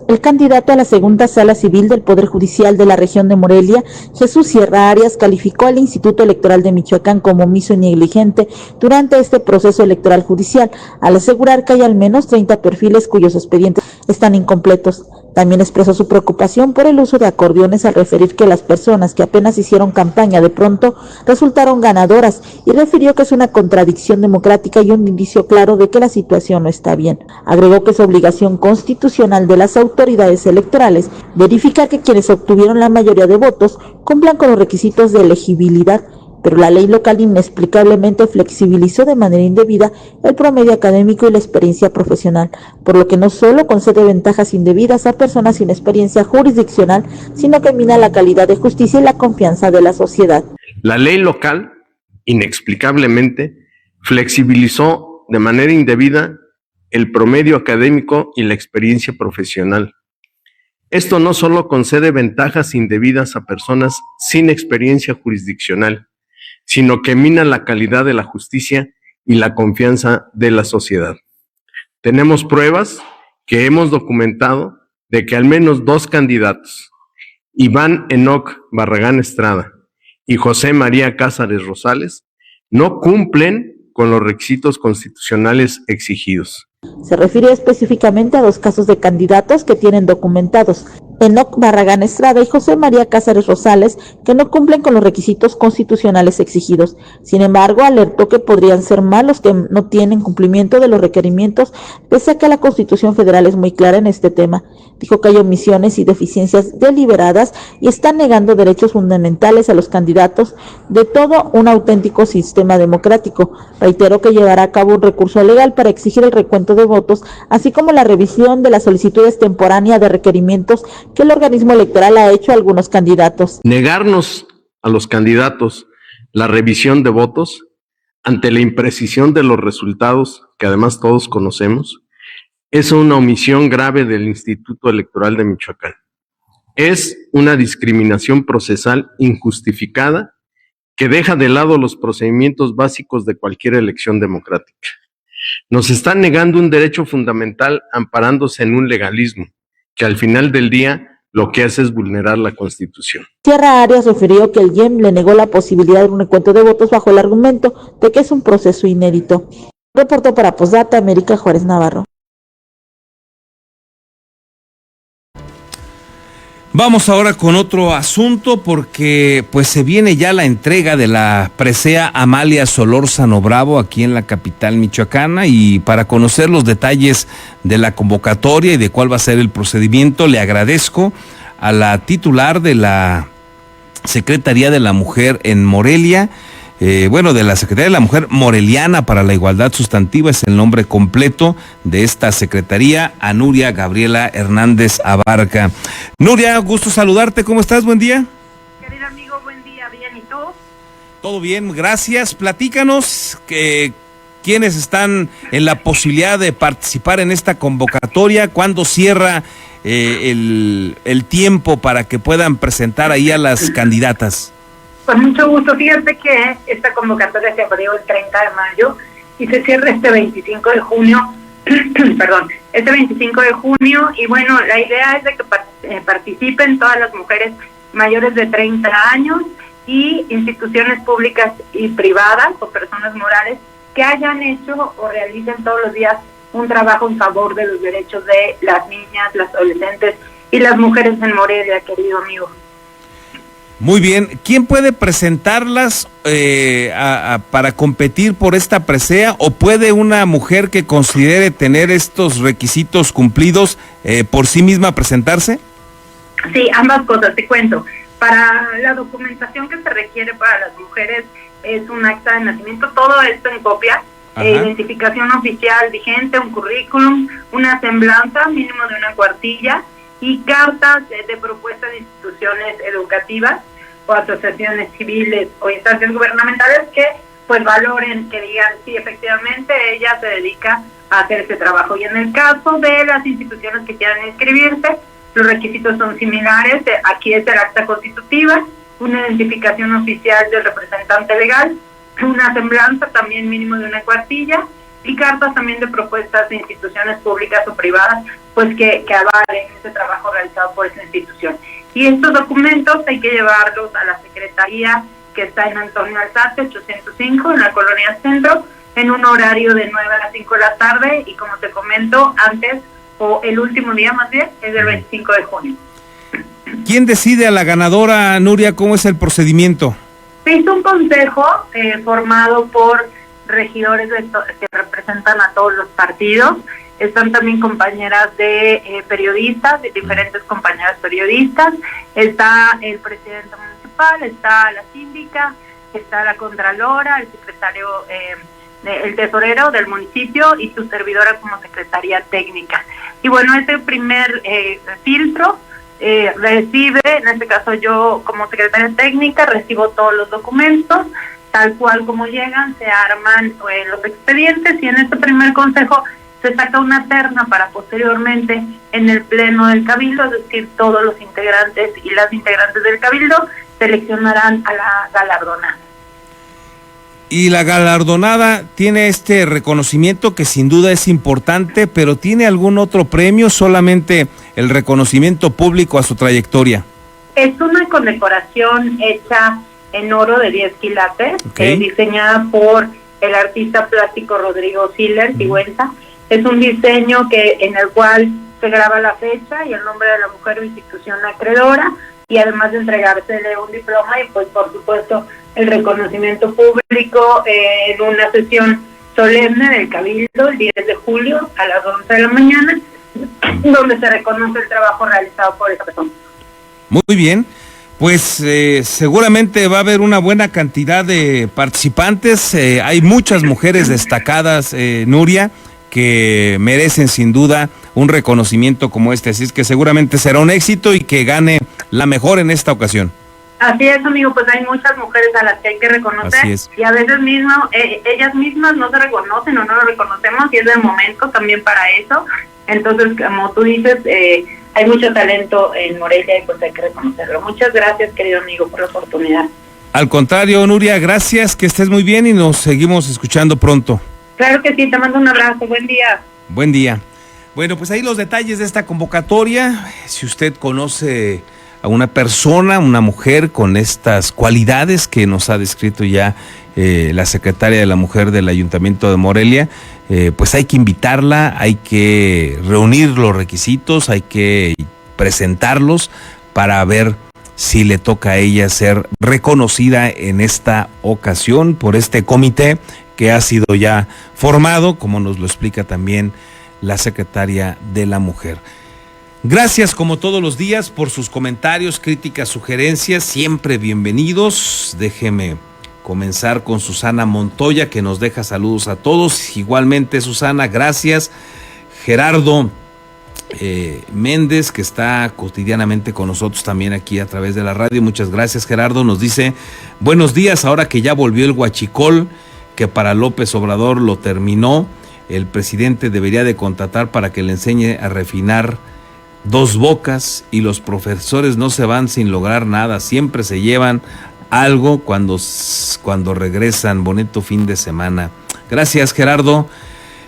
El candidato a la segunda sala civil del Poder Judicial de la región de Morelia, Jesús Sierra Arias, calificó al Instituto Electoral de Michoacán como omiso y negligente durante este proceso electoral judicial, al asegurar que hay al menos 30 perfiles cuyos expedientes están incompletos. También expresó su preocupación por el uso de acordeones al referir que las personas que apenas hicieron campaña de pronto resultaron ganadoras y refirió que es una contradicción democrática y un indicio claro de que la situación no está bien. Agregó que es obligación constitucional de las autoridades electorales verificar que quienes obtuvieron la mayoría de votos cumplan con los requisitos de elegibilidad, pero la ley local inexplicablemente flexibilizó de manera indebida el promedio académico y la experiencia profesional, por lo que no solo concede ventajas indebidas a personas sin experiencia jurisdiccional, sino que mina la calidad de justicia y la confianza de la sociedad. La ley local inexplicablemente flexibilizó de manera indebida el promedio académico y la experiencia profesional. Esto no solo concede ventajas indebidas a personas sin experiencia jurisdiccional, sino que mina la calidad de la justicia y la confianza de la sociedad. Tenemos pruebas que hemos documentado de que al menos 2 candidatos, Iván Enoc Barragán Estrada y José María Cázares Rosales, no cumplen con los requisitos constitucionales exigidos. Se refiere específicamente a 2 casos de candidatos que tienen documentados, Enoc Barragán Estrada y José María Cázares Rosales, que no cumplen con los requisitos constitucionales exigidos. Sin embargo, alertó que podrían ser más los que no tienen cumplimiento de los requerimientos, pese a que la Constitución Federal es muy clara en este tema. Dijo que hay omisiones y deficiencias deliberadas y están negando derechos fundamentales a los candidatos de todo un auténtico sistema democrático. Reiteró que llevará a cabo un recurso legal para exigir el recuento de votos, así como la revisión de las solicitudes temporáneas de requerimientos que el organismo electoral ha hecho a algunos candidatos. Negarnos a los candidatos la revisión de votos ante la imprecisión de los resultados, que además todos conocemos, es una omisión grave del Instituto Electoral de Michoacán. Es una discriminación procesal injustificada que deja de lado los procedimientos básicos de cualquier elección democrática. Nos están negando un derecho fundamental amparándose en un legalismo que al final del día lo que hace es vulnerar la Constitución. Sierra Arias refirió que el IEM le negó la posibilidad de un recuento de votos bajo el argumento de que es un proceso inédito. Reportó para Postdata América Juárez Navarro. Vamos ahora con otro asunto porque pues se viene ya la entrega de la presea Amalia Solórzano Bravo aquí en la capital michoacana, y para conocer los detalles de la convocatoria y de cuál va a ser el procedimiento, le agradezco a la titular de la Secretaría de la Mujer en Morelia, de la Secretaría de la Mujer Moreliana para la Igualdad Sustantiva, es el nombre completo de esta secretaría, a Nuria Gabriela Hernández Abarca. Nuria, gusto saludarte, ¿cómo estás? Buen día. Querido amigo, buen día, bien, ¿y tú? Todo bien, gracias. Platícanos quiénes están en la posibilidad de participar en esta convocatoria, cuándo cierra el tiempo para que puedan presentar ahí a las candidatas. Con mucho gusto. Fíjate que esta convocatoria se abrió el 30 de mayo y se cierra este 25 de junio, este 25 de junio, y bueno, la idea es de que participen todas las mujeres mayores de 30 años y instituciones públicas y privadas o personas morales que hayan hecho o realicen todos los días un trabajo en favor de los derechos de las niñas, las adolescentes y las mujeres en Morelia, querido amigo. Muy bien. ¿Quién puede presentarlas para competir por esta presea, o puede una mujer que considere tener estos requisitos cumplidos por sí misma presentarse? Sí, ambas cosas, te cuento. Para la documentación que se requiere para las mujeres es un acta de nacimiento, todo esto en copia, identificación oficial vigente, un currículum, una semblanza mínimo de una cuartilla y cartas de propuesta de instituciones educativas o asociaciones civiles o instancias gubernamentales que pues valoren, que digan sí, efectivamente ella se dedica a hacer ese trabajo. Y en el caso de las instituciones que quieran inscribirse, los requisitos son similares. Aquí es el acta constitutiva, una identificación oficial del representante legal, una semblanza también mínimo de una cuartilla y cartas también de propuestas de instituciones públicas o privadas pues que avalen ese trabajo realizado por esa institución. Y estos documentos hay que llevarlos a la Secretaría que está en Antonio Alzate 805 en la Colonia Centro en un horario de 9 a las 5 de la tarde y como te comento antes, o el último día más bien, es el 25 de junio. ¿Quién decide a la ganadora, Nuria? ¿Cómo es el procedimiento? Se hizo un consejo formado por regidores que representan a todos los partidos. Están también compañeras de periodistas, de diferentes compañeras periodistas. Está el presidente municipal, está la síndica, está la contralora, el secretario, el tesorero del municipio y su servidora como secretaría técnica. Y bueno, ese primer filtro recibe, en este caso yo como secretaria técnica, recibo todos los documentos, tal cual como llegan, se arman los expedientes y en este primer consejo se saca una terna para posteriormente en el pleno del cabildo, es decir, todos los integrantes y las integrantes del cabildo seleccionarán a la galardonada. Y la galardonada tiene este reconocimiento que sin duda es importante, pero ¿tiene algún otro premio, solamente el reconocimiento público a su trayectoria? Es una condecoración hecha en oro de 10 quilates, diseñada por el artista plástico Rodrigo Siller, Sigüenza. Es un diseño en el cual se graba la fecha y el nombre de la mujer o institución acreedora, y además de entregársele un diploma y pues por supuesto el reconocimiento público en una sesión solemne del Cabildo el 10 de julio a las 11 de la mañana, donde se reconoce el trabajo realizado por esa persona. Muy bien, pues seguramente va a haber una buena cantidad de participantes. Hay muchas mujeres destacadas, Nuria, que merecen sin duda un reconocimiento como este, así es que seguramente será un éxito y que gane la mejor en esta ocasión. Así es, amigo, pues hay muchas mujeres a las que hay que reconocer y a veces mismo ellas mismas no se reconocen o no lo reconocemos y es el momento también para eso. Entonces, como tú dices, hay mucho talento en Morelia y pues hay que reconocerlo. Muchas gracias, querido amigo, por la oportunidad. Al contrario, Nuria, gracias, que estés muy bien y nos seguimos escuchando pronto. Claro que sí, te mando un abrazo, buen día. Buen día. Bueno, pues ahí los detalles de esta convocatoria. Si usted conoce a una persona, una mujer con estas cualidades que nos ha descrito ya la secretaria de la Mujer del Ayuntamiento de Morelia, pues hay que invitarla, hay que reunir los requisitos, hay que presentarlos para ver si le toca a ella ser reconocida en esta ocasión por este comité que ha sido ya formado, como nos lo explica también la secretaria de la Mujer. Gracias como todos los días por sus comentarios, críticas, sugerencias, siempre bienvenidos. Déjeme comenzar con Susana Montoya, que nos deja saludos a todos. Igualmente, Susana, gracias. Gerardo Méndez, que está cotidianamente con nosotros también aquí a través de la radio. Muchas gracias, Gerardo. Nos dice, buenos días, ahora que ya volvió el huachicol, que para López Obrador lo terminó, el presidente debería de contratar para que le enseñe a refinar Dos Bocas, y los profesores no se van sin lograr nada, siempre se llevan algo cuando regresan. Bonito fin de semana. Gracias, Gerardo.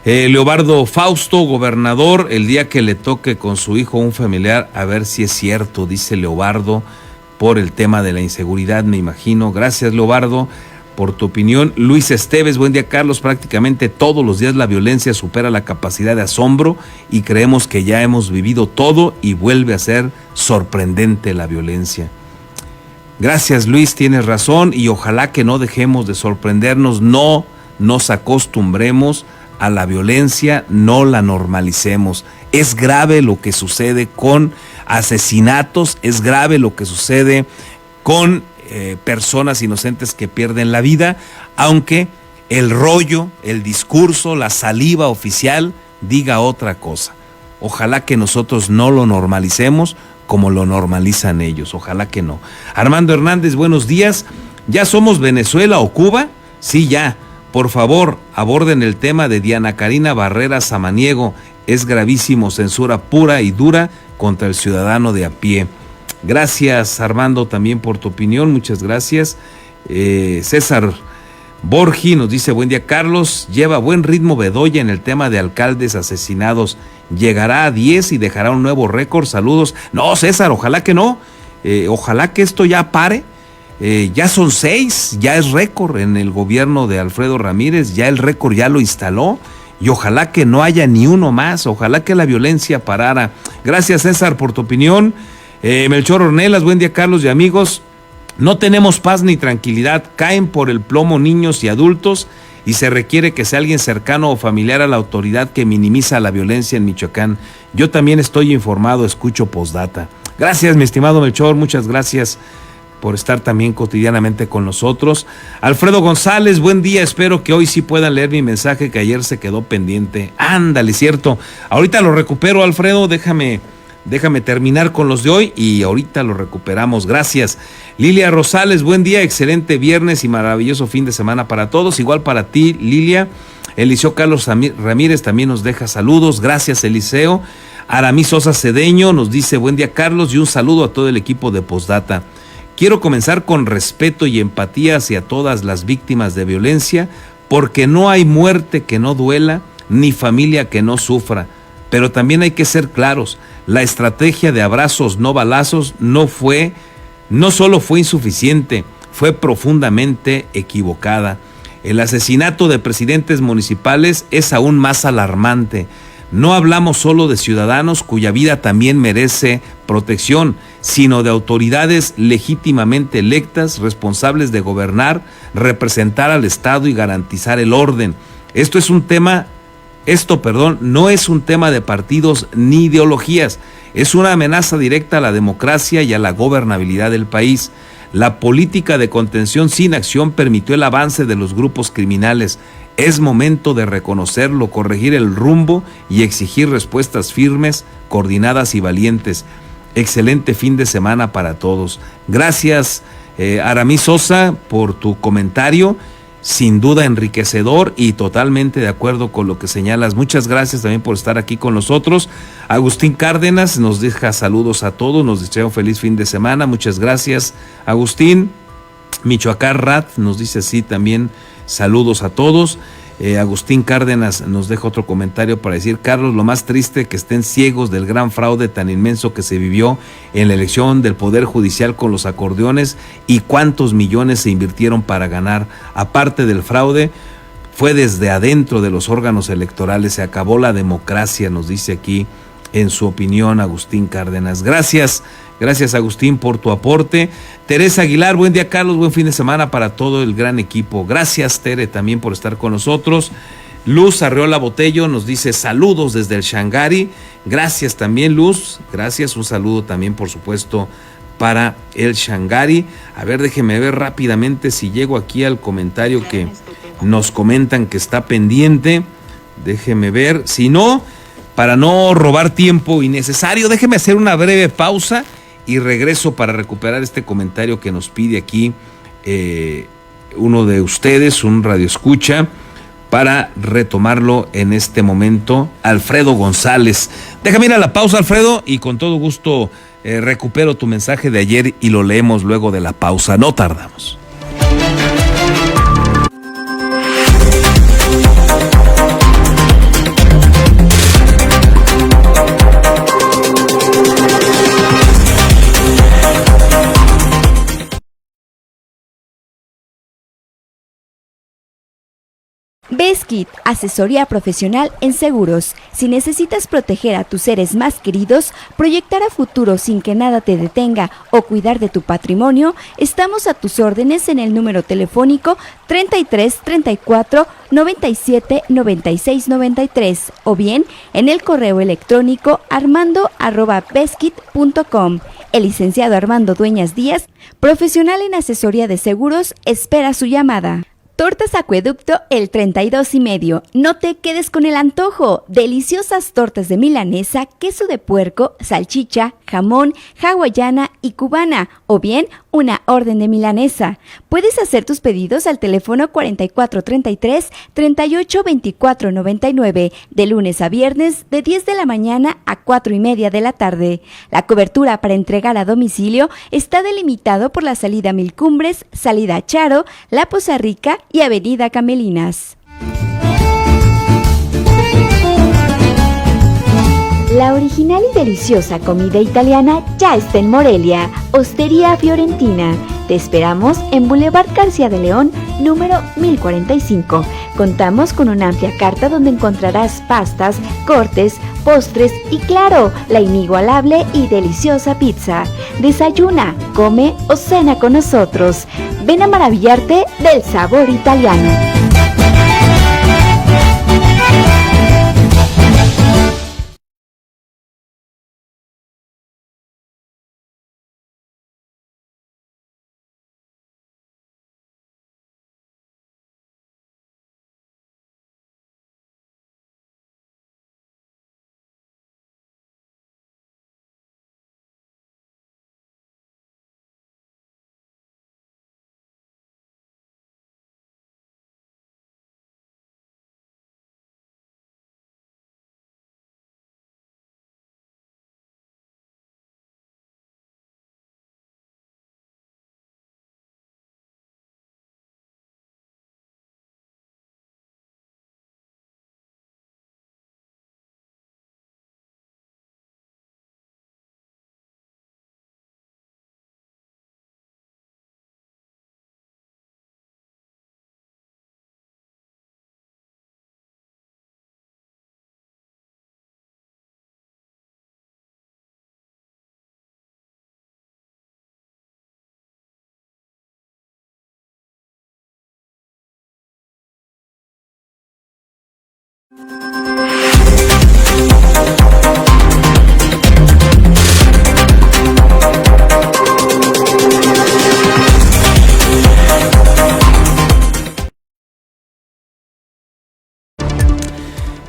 Leobardo Fausto, gobernador, el día que le toque con su hijo un familiar, a ver si es cierto, dice Leobardo, por el tema de la inseguridad, me imagino. Gracias, Leobardo, por tu opinión. Luis Esteves, buen día, Carlos. Prácticamente todos los días la violencia supera la capacidad de asombro y creemos que ya hemos vivido todo y vuelve a ser sorprendente la violencia. Gracias, Luis, tienes razón, y ojalá que no dejemos de sorprendernos, no nos acostumbremos a la violencia, no la normalicemos. Es grave lo que sucede con asesinatos, es grave lo que sucede con personas inocentes que pierden la vida, aunque el rollo, el discurso, la saliva oficial diga otra cosa. Ojalá que nosotros no lo normalicemos como lo normalizan ellos, ojalá que no. Armando Hernández, buenos días. ¿Ya somos Venezuela o Cuba? Sí, ya. Por favor, aborden el tema de Diana Karina Barrera Samaniego. Es gravísimo, censura pura y dura contra el ciudadano de a pie. Gracias, Armando, también por tu opinión, muchas gracias. César Borgi nos dice, buen día, Carlos, lleva buen ritmo Bedoya en el tema de alcaldes asesinados. Llegará a 10 y dejará un nuevo récord. Saludos. No, César, ojalá que no. Ojalá que esto ya pare. Ya son 6, ya es récord en el gobierno de Alfredo Ramírez, ya el récord ya lo instaló, y ojalá que no haya ni uno más, ojalá que la violencia parara. Gracias, César, por tu opinión. Melchor Ornelas, buen día, Carlos y amigos. No tenemos paz ni tranquilidad, caen por el plomo niños y adultos, y se requiere que sea alguien cercano o familiar a la autoridad que minimiza la violencia en Michoacán. Yo también estoy informado, escucho postdata. Gracias, mi estimado Melchor, muchas gracias por estar también cotidianamente con nosotros. Alfredo González, buen día, espero que hoy sí puedan leer mi mensaje que ayer se quedó pendiente. Ándale, cierto. Ahorita lo recupero, Alfredo, déjame terminar con los de hoy y ahorita lo recuperamos. Gracias. Lilia Rosales, buen día, excelente viernes y maravilloso fin de semana para todos. Igual para ti, Lilia. Eliseo Carlos Ramírez también nos deja saludos. Gracias, Eliseo. Aramí Sosa Cedeño nos dice, buen día, Carlos, y un saludo a todo el equipo de Postdata. Quiero comenzar con respeto y empatía hacia todas las víctimas de violencia, porque no hay muerte que no duela, ni familia que no sufra. Pero también hay que ser claros, la estrategia de abrazos no balazos no solo fue insuficiente, fue profundamente equivocada. El asesinato de presidentes municipales es aún más alarmante. No hablamos solo de ciudadanos cuya vida también merece protección, sino de autoridades legítimamente electas, responsables de gobernar, representar al Estado y garantizar el orden. Esto no es un tema de partidos ni ideologías, es una amenaza directa a la democracia y a la gobernabilidad del país. La política de contención sin acción permitió el avance de los grupos criminales. Es momento de reconocerlo, corregir el rumbo y exigir respuestas firmes, coordinadas y valientes. Excelente fin de semana para todos. Gracias, Aramí Sosa, por tu comentario. Sin duda enriquecedor y totalmente de acuerdo con lo que señalas. Muchas gracias también por estar aquí con nosotros. Agustín Cárdenas nos deja saludos a todos, nos desea un feliz fin de semana. Muchas gracias, Agustín. Michoacán Rat nos dice así también, saludos a todos. Agustín Cárdenas nos deja otro comentario para decir, Carlos, lo más triste que estén ciegos del gran fraude tan inmenso que se vivió en la elección del Poder Judicial con los acordeones y cuántos millones se invirtieron para ganar. Aparte del fraude, fue desde adentro de los órganos electorales, se acabó la democracia, nos dice aquí en su opinión Agustín Cárdenas. Gracias Agustín por tu aporte. Teresa Aguilar, buen día, Carlos, buen fin de semana para todo el gran equipo. Gracias, Tere, también por estar con nosotros. Luz Arreola Botello nos dice saludos desde el Shangari. Gracias también, Luz, gracias, un saludo también por supuesto para el Shangari. A ver, déjeme ver rápidamente si llego aquí al comentario que nos comentan que está pendiente. Déjeme ver, si no, para no robar tiempo innecesario, déjeme hacer una breve pausa y regreso para recuperar este comentario que nos pide aquí uno de ustedes, un radioescucha, para retomarlo en este momento. Alfredo González. Déjame ir a la pausa, Alfredo, y con todo gusto recupero tu mensaje de ayer y lo leemos luego de la pausa. No tardamos. Beskid, asesoría profesional en seguros. Si necesitas proteger a tus seres más queridos, proyectar a futuro sin que nada te detenga o cuidar de tu patrimonio, estamos a tus órdenes en el número telefónico 33 34 97 96 93 o bien en el correo electrónico armando@beskid.com. El licenciado Armando Dueñas Díaz, profesional en asesoría de seguros, espera su llamada. Tortas Acueducto el 32,5. No te quedes con el antojo. Deliciosas tortas de milanesa, queso de puerco, salchicha, jamón, hawaiana y cubana, o bien una orden de milanesa. Puedes hacer tus pedidos al teléfono 4433 382499 de lunes a viernes de 10 de la mañana a 4:30 de la tarde. La cobertura para entregar a domicilio está delimitado por la salida Mil Cumbres, salida Charo, La Poza Rica y Avenida Camelinas. La original y deliciosa comida italiana ya está en Morelia, Hostería Fiorentina. Te esperamos en Boulevard García de León, número 1045. Contamos con una amplia carta donde encontrarás pastas, cortes, postres y claro, la inigualable y deliciosa pizza. Desayuna, come o cena con nosotros. Ven a maravillarte del sabor italiano.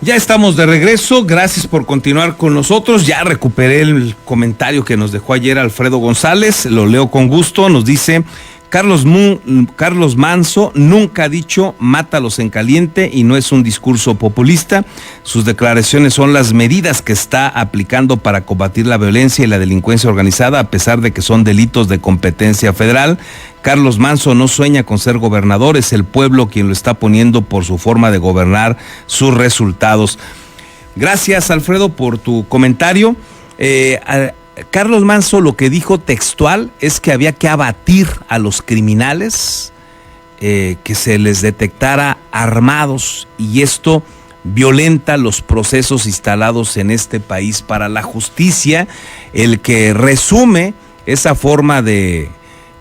Ya estamos de regreso, gracias por continuar con nosotros. Ya recuperé el comentario que nos dejó ayer Alfredo González, lo leo con gusto. Nos dice: Carlos Manso nunca ha dicho mátalos en caliente y no es un discurso populista. Sus declaraciones son las medidas que está aplicando para combatir la violencia y la delincuencia organizada, a pesar de que son delitos de competencia federal. Carlos Manso no sueña con ser gobernador, es el pueblo quien lo está poniendo por su forma de gobernar, sus resultados. Gracias, Alfredo, por tu comentario. Carlos Manso lo que dijo textual es que había que abatir a los criminales, que se les detectara armados, y esto violenta los procesos instalados en este país para la justicia. El que resume esa forma de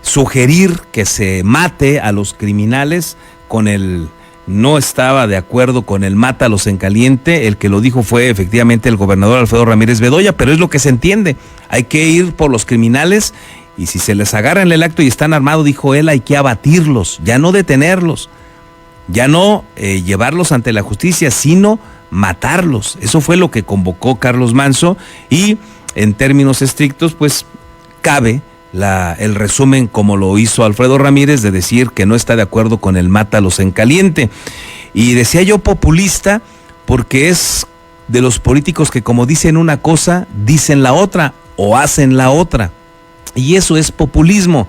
sugerir que se mate a los criminales con el no estaba de acuerdo con el mátalos en caliente. El que lo dijo fue efectivamente el gobernador Alfredo Ramírez Bedoya, pero es lo que se entiende. Hay que ir por los criminales y si se les agarra en el acto y están armados, dijo él, hay que abatirlos, ya no detenerlos, ya no llevarlos ante la justicia, sino matarlos. Eso fue lo que convocó Carlos Manso y en términos estrictos pues cabe el resumen como lo hizo Alfredo Ramírez, de decir que no está de acuerdo con el mátalos en caliente. Y decía yo populista porque es de los políticos que como dicen una cosa, dicen la otra o hacen la otra. Y eso es populismo.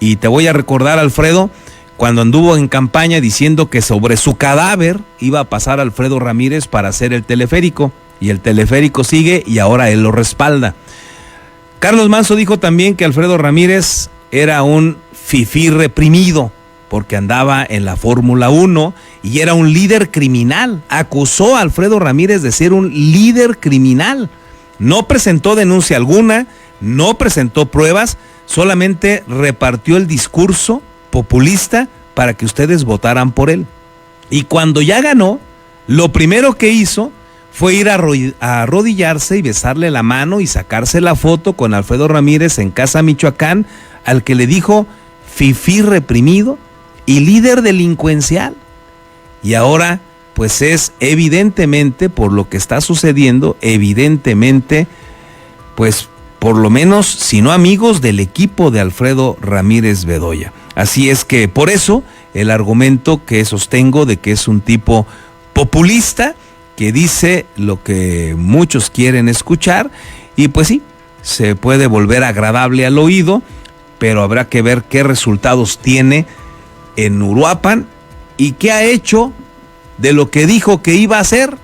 Y te voy a recordar, Alfredo, cuando anduvo en campaña diciendo que sobre su cadáver iba a pasar Alfredo Ramírez para hacer el teleférico. Y el teleférico sigue y ahora él lo respalda. Carlos Manso dijo también que Alfredo Ramírez era un fifí reprimido, porque andaba en la Fórmula 1 y era un líder criminal. Acusó a Alfredo Ramírez de ser un líder criminal. No presentó denuncia alguna, no presentó pruebas, solamente repartió el discurso populista para que ustedes votaran por él. Y cuando ya ganó, lo primero que hizo fue ir a arrodillarse y besarle la mano y sacarse la foto con Alfredo Ramírez en Casa Michoacán, al que le dijo fifí reprimido y líder delincuencial. Y ahora, pues es evidentemente, por lo que está sucediendo, evidentemente, pues por lo menos, si no amigos del equipo de Alfredo Ramírez Bedoya. Así es que por eso el argumento que sostengo de que es un tipo populista, que dice lo que muchos quieren escuchar, y pues sí, se puede volver agradable al oído, pero habrá que ver qué resultados tiene en Uruapan y qué ha hecho de lo que dijo que iba a hacer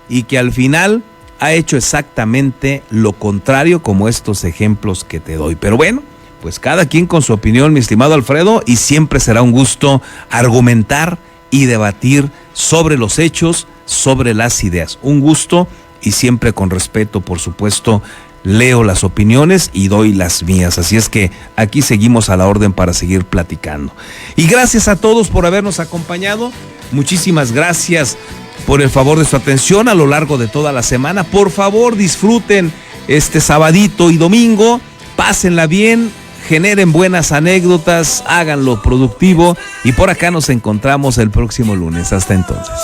y que al final ha hecho exactamente lo contrario, como estos ejemplos que te doy. Pero bueno, pues cada quien con su opinión, mi estimado Alfredo, y siempre será un gusto argumentar y debatir sobre los hechos, sobre las ideas. Un gusto, y siempre con respeto, por supuesto. Leo las opiniones y doy las mías, así es que aquí seguimos a la orden para seguir platicando. Y gracias a todos por habernos acompañado, muchísimas gracias por el favor de su atención a lo largo de toda la semana. Por favor, disfruten este sabadito y domingo, pásenla bien, generen buenas anécdotas, háganlo productivo, y por acá nos encontramos el próximo lunes. Hasta entonces.